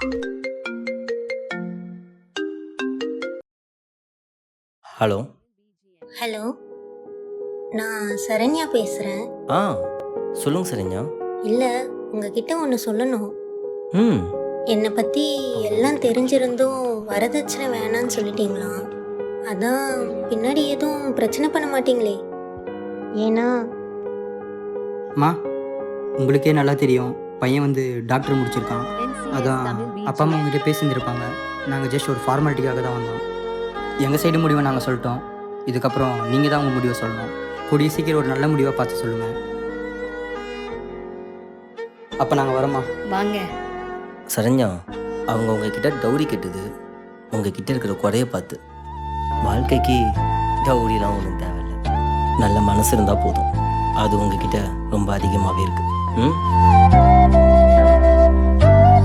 Hello. Hello, நான் சரண்யா பேசுறேன். ஆ சொல்லுங்க சரண்யா. இல்ல, உங்ககிட்ட ஒன்று சொல்லணும். ம். என்னை பத்தி எல்லாம் தெரிஞ்சிருந்தும் வரதட்சணை வேணான்னு சொல்லிட்டீங்களாம். அதான் பின்னாடி எதுவும் பிரச்சனை பண்ண மாட்டீங்களே? ஏன்னா அம்மா, உங்களுக்கே நல்லா தெரியும் பையன் வந்து டாக்டர் முடிச்சிருக்கான். அதான் அப்பா அம்மா உங்ககிட்ட பேசியிருந்திருப்பாங்க. நாங்கள் ஜஸ்ட் ஒரு ஃபார்மாலிட்டிக்காக தான் வந்தோம். எங்கள் சைடு முடிவை நாங்கள் சொல்லிட்டோம். இதுக்கப்புறம் நீங்கள் தான் உங்கள் முடிவை சொல்லணும். கூடிய சீக்கிரம் ஒரு நல்ல முடிவாக பார்த்து சொல்லுங்கள். அப்போ நாங்கள் வரோம்மா. வாங்க. சரண்யா, அவங்க உங்ககிட்ட டவுரி கேட்டது உங்ககிட்ட இருக்கிற குறைய பார்த்து. வாழ்க்கைக்கு டவுரிலாம் ஒன்றும் தேவையில்லை. நல்ல மனசு இருந்தால் போதும். அது உங்ககிட்ட ரொம்ப அதிகமாகவே இருக்கு. ம்.